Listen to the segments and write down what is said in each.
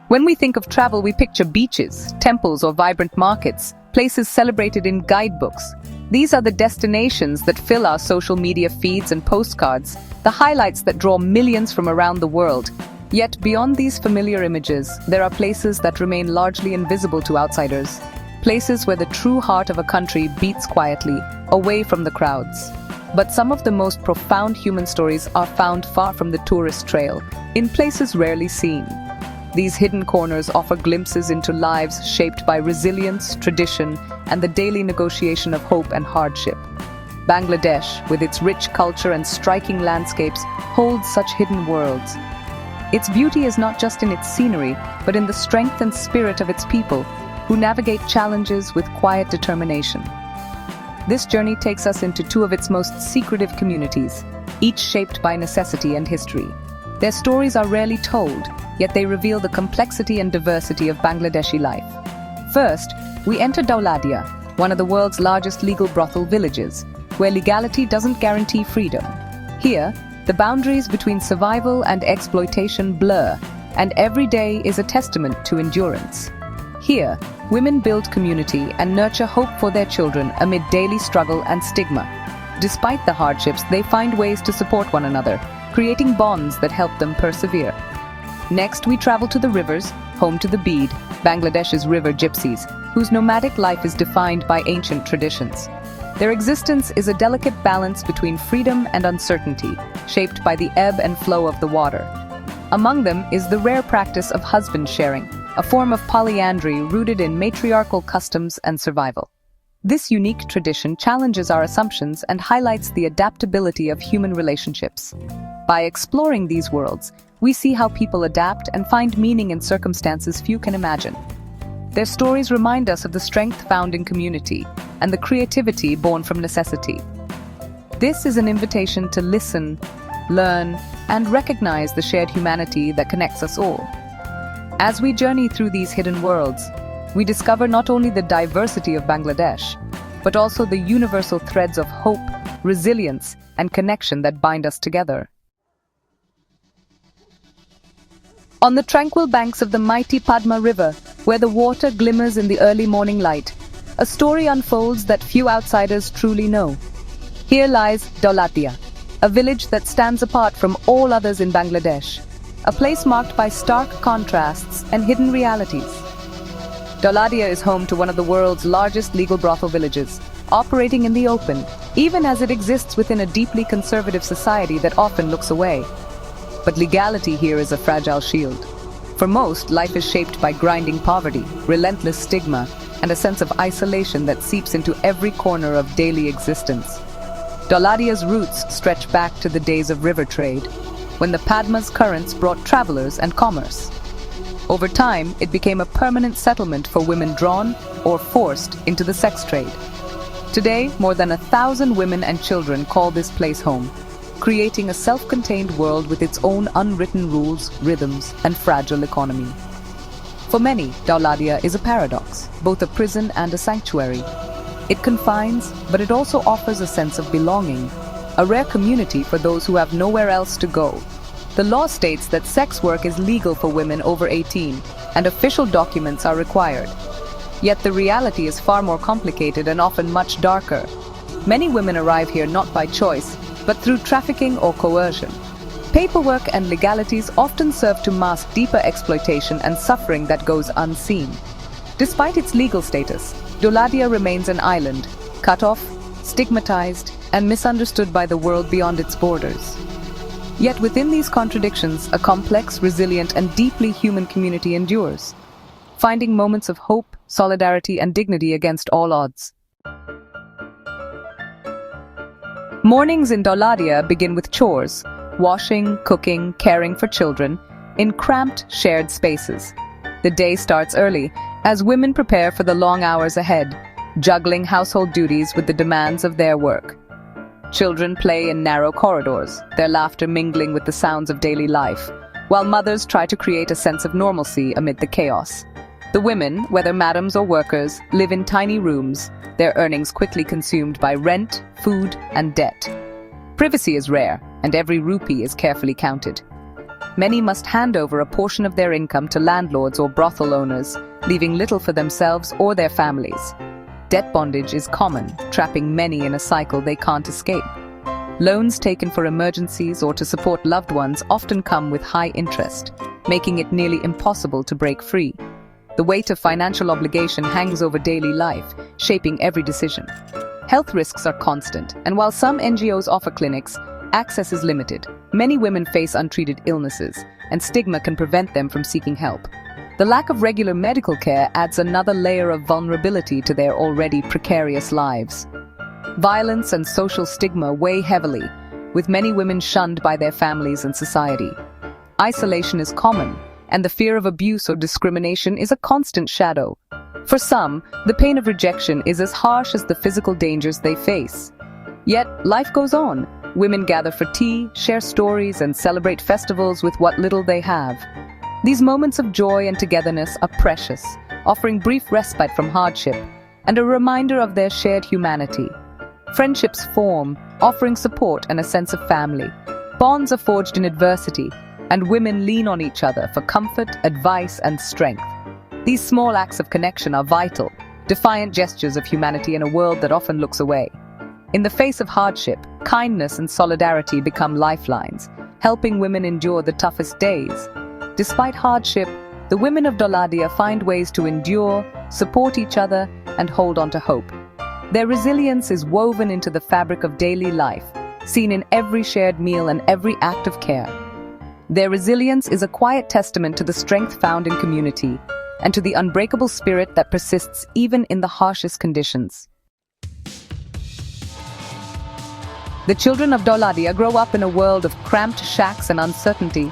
When we think of travel, we picture beaches, temples, or vibrant markets, places celebrated in guidebooks. These are the destinations that fill our social media feeds and postcards, the highlights that draw millions from around the world. Yet beyond these familiar images, there are places that remain largely invisible to outsiders. Places where the true heart of a country beats quietly, away from the crowds. But some of the most profound human stories are found far from the tourist trail, in places rarely seen. These hidden corners offer glimpses into lives shaped by resilience, tradition, and the daily negotiation of hope and hardship. Bangladesh, with its rich culture and striking landscapes, holds such hidden worlds. Its beauty is not just in its scenery, but in the strength and spirit of its people, who navigate challenges with quiet determination. This journey takes us into two of its most secretive communities, each shaped by necessity and history. Their stories are rarely told, yet they reveal the complexity and diversity of Bangladeshi life. First, we enter Dauladia, one of the world's largest legal brothel villages, where legality doesn't guarantee freedom. Here, the boundaries between survival and exploitation blur, and every day is a testament to endurance. Here, women build community and nurture hope for their children amid daily struggle and stigma. Despite the hardships, they find ways to support one another, creating bonds that help them persevere. Next, we travel to the rivers, home to the Beed, Bangladesh's river gypsies, whose nomadic life is defined by ancient traditions. Their existence is a delicate balance between freedom and uncertainty, shaped by the ebb and flow of the water. Among them is the rare practice of husband sharing, a form of polyandry rooted in matriarchal customs and survival. This unique tradition challenges our assumptions and highlights the adaptability of human relationships. By exploring these worlds, we see how people adapt and find meaning in circumstances few can imagine. Their stories remind us of the strength found in community and the creativity born from necessity. This is an invitation to listen, learn, and recognize the shared humanity that connects us all. As we journey through these hidden worlds, we discover not only the diversity of Bangladesh, but also the universal threads of hope, resilience, and connection that bind us together. On the tranquil banks of the mighty Padma River, where the water glimmers in the early morning light, a story unfolds that few outsiders truly know. Here lies Daulatia, a village that stands apart from all others in Bangladesh, a place marked by stark contrasts and hidden realities. Daulatia is home to one of the world's largest legal brothel villages, operating in the open, even as it exists within a deeply conservative society that often looks away. But legality here is a fragile shield. For most, life is shaped by grinding poverty, relentless stigma, and a sense of isolation that seeps into every corner of daily existence. Daulatia's roots stretch back to the days of river trade, when the Padma's currents brought travelers and commerce. Over time, it became a permanent settlement for women drawn or forced into the sex trade. Today, more than 1,000 women and children call this place home, creating a self-contained world with its own unwritten rules, rhythms, and fragile economy. For many, Daulatia is a paradox, both a prison and a sanctuary. It confines, but it also offers a sense of belonging, a rare community for those who have nowhere else to go. The law states that sex work is legal for women over 18, and official documents are required. Yet the reality is far more complicated and often much darker. Many women arrive here not by choice, but through trafficking or coercion. Paperwork and legalities often serve to mask deeper exploitation and suffering that goes unseen. Despite its legal status, Daulatia remains an island, cut off, stigmatized, and misunderstood by the world beyond its borders. Yet within these contradictions, a complex, resilient, and deeply human community endures, finding moments of hope, solidarity, and dignity against all odds. Mornings in Daulatia begin with chores, washing, cooking, caring for children, in cramped, shared spaces. The day starts early, as women prepare for the long hours ahead, juggling household duties with the demands of their work. Children play in narrow corridors, their laughter mingling with the sounds of daily life, while mothers try to create a sense of normalcy amid the chaos. The women, whether madams or workers, live in tiny rooms, their earnings quickly consumed by rent, food, and debt. Privacy is rare, and every rupee is carefully counted. Many must hand over a portion of their income to landlords or brothel owners, leaving little for themselves or their families. Debt bondage is common, trapping many in a cycle they can't escape. Loans taken for emergencies or to support loved ones often come with high interest, making it nearly impossible to break free. The weight of financial obligation hangs over daily life, shaping every decision. Health risks are constant, and while some NGOs offer clinics, access is limited. Many women face untreated illnesses, and stigma can prevent them from seeking help. The lack of regular medical care adds another layer of vulnerability to their already precarious lives. Violence and social stigma weigh heavily, with many women shunned by their families and society. Isolation is common, and the fear of abuse or discrimination is a constant shadow. For some, the pain of rejection is as harsh as the physical dangers they face. Yet, life goes on. Women gather for tea, share stories, and celebrate festivals with what little they have. These moments of joy and togetherness are precious, offering brief respite from hardship and a reminder of their shared humanity. Friendships form, offering support and a sense of family. Bonds are forged in adversity, and women lean on each other for comfort, advice, and strength. These small acts of connection are vital, defiant gestures of humanity in a world that often looks away. In the face of hardship, kindness and solidarity become lifelines, helping women endure the toughest days. Despite hardship, the women of Doladia find ways to endure, support each other, and hold on to hope. Their resilience is woven into the fabric of daily life, seen in every shared meal and every act of care. Their resilience is a quiet testament to the strength found in community and to the unbreakable spirit that persists even in the harshest conditions. The children of Doladia grow up in a world of cramped shacks and uncertainty.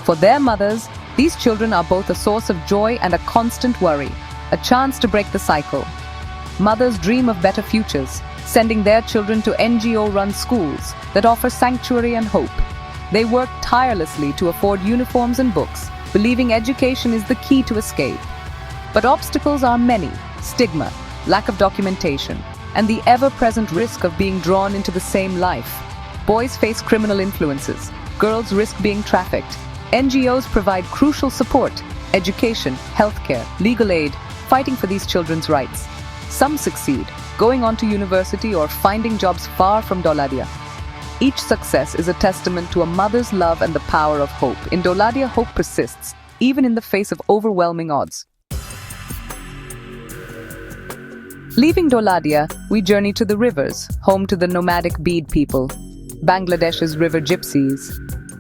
For their mothers, these children are both a source of joy and a constant worry, a chance to break the cycle. Mothers dream of better futures, sending their children to NGO-run schools that offer sanctuary and hope. They work tirelessly to afford uniforms and books, believing education is the key to escape. But obstacles are many: stigma, lack of documentation, and the ever-present risk of being drawn into the same life. Boys face criminal influences, girls risk being trafficked. NGOs provide crucial support: education, healthcare, legal aid, fighting for these children's rights. Some succeed, going on to university or finding jobs far from Doladia. Each success is a testament to a mother's love and the power of hope. In Doladia, hope persists, even in the face of overwhelming odds. Leaving Doladia, we journey to the rivers, home to the nomadic bead people, Bangladesh's river gypsies.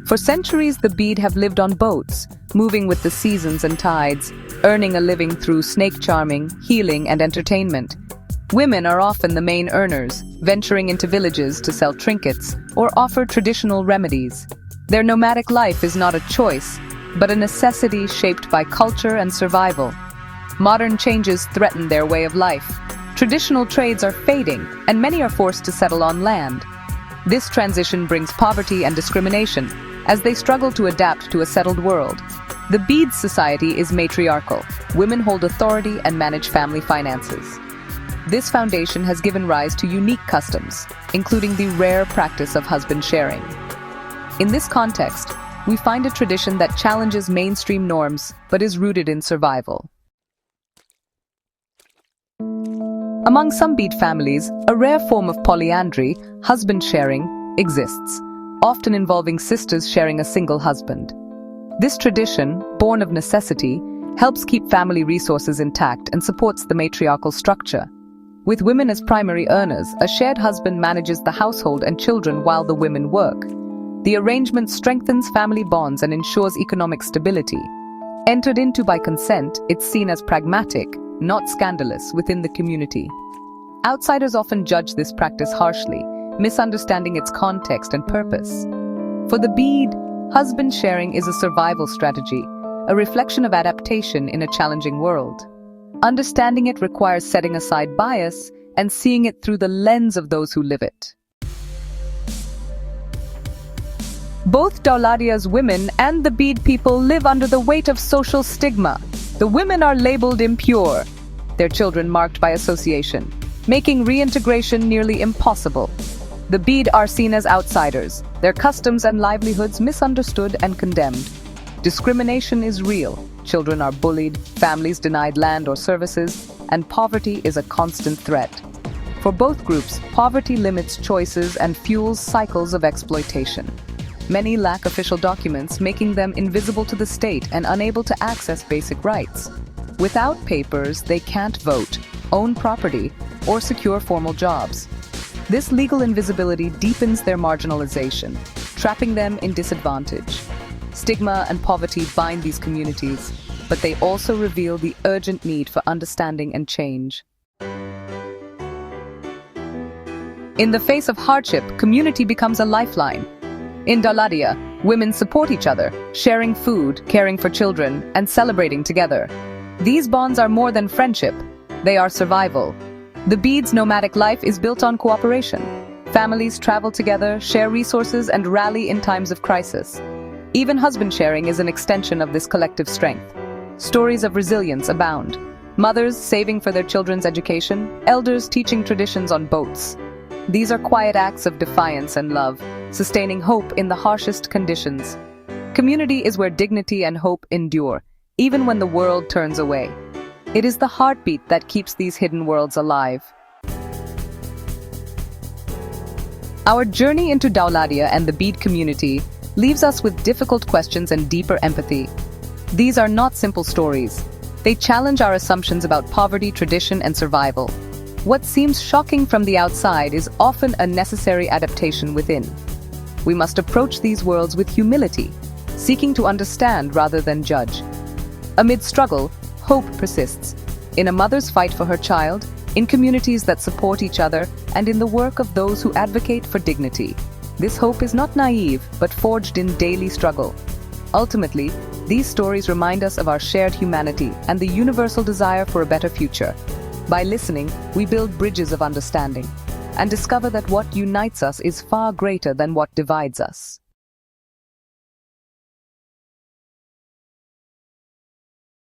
For centuries, the bead have lived on boats, moving with the seasons and tides, earning a living through snake charming, healing, and entertainment. Women are often the main earners, venturing into villages to sell trinkets or offer traditional remedies. Their nomadic life is not a choice, but a necessity shaped by culture and survival. Modern changes threaten their way of life. Traditional trades are fading, and many are forced to settle on land. This transition brings poverty and discrimination, as they struggle to adapt to a settled world. The bead society is matriarchal. Women hold authority and manage family finances. This foundation has given rise to unique customs, including the rare practice of husband sharing. In this context, we find a tradition that challenges mainstream norms but is rooted in survival. Among some bead families, a rare form of polyandry, husband sharing, exists, often involving sisters sharing a single husband. This tradition, born of necessity, helps keep family resources intact and supports the matriarchal structure. With women as primary earners, a shared husband manages the household and children while the women work. The arrangement strengthens family bonds and ensures economic stability. Entered into by consent, it's seen as pragmatic, not scandalous, within the community. Outsiders often judge this practice harshly, misunderstanding its context and purpose. For the bead, husband sharing is a survival strategy, a reflection of adaptation in a challenging world. Understanding it requires setting aside bias and seeing it through the lens of those who live it. Both Dauladia's women and the bead people live under the weight of social stigma. The women are labeled impure, their children marked by association, making reintegration nearly impossible. The bead are seen as outsiders, their customs and livelihoods misunderstood and condemned. Discrimination is real. Children are bullied, families denied land or services, and poverty is a constant threat. For both groups, poverty limits choices and fuels cycles of exploitation. Many lack official documents, making them invisible to the state and unable to access basic rights. Without papers, they can't vote, own property, or secure formal jobs. This legal invisibility deepens their marginalization, trapping them in disadvantage. Stigma and poverty bind these communities, but they also reveal the urgent need for understanding and change. In the face of hardship, community becomes a lifeline. In Dauladia, women support each other, sharing food, caring for children, and celebrating together. These bonds are more than friendship, they are survival. The beads' nomadic life is built on cooperation. Families travel together, share resources, and rally in times of crisis. Even husband sharing is an extension of this collective strength. Stories of resilience abound. Mothers saving for their children's education, elders teaching traditions on boats. These are quiet acts of defiance and love, sustaining hope in the harshest conditions. Community is where dignity and hope endure, even when the world turns away. It is the heartbeat that keeps these hidden worlds alive. Our journey into Dauladia and the bead community leaves us with difficult questions and deeper empathy. These are not simple stories. They challenge our assumptions about poverty, tradition, and survival. What seems shocking from the outside is often a necessary adaptation within. We must approach these worlds with humility, seeking to understand rather than judge. Amid struggle, hope persists. In a mother's fight for her child, in communities that support each other, and in the work of those who advocate for dignity. This hope is not naive, but forged in daily struggle. Ultimately, these stories remind us of our shared humanity and the universal desire for a better future. By listening, we build bridges of understanding and discover that what unites us is far greater than what divides us.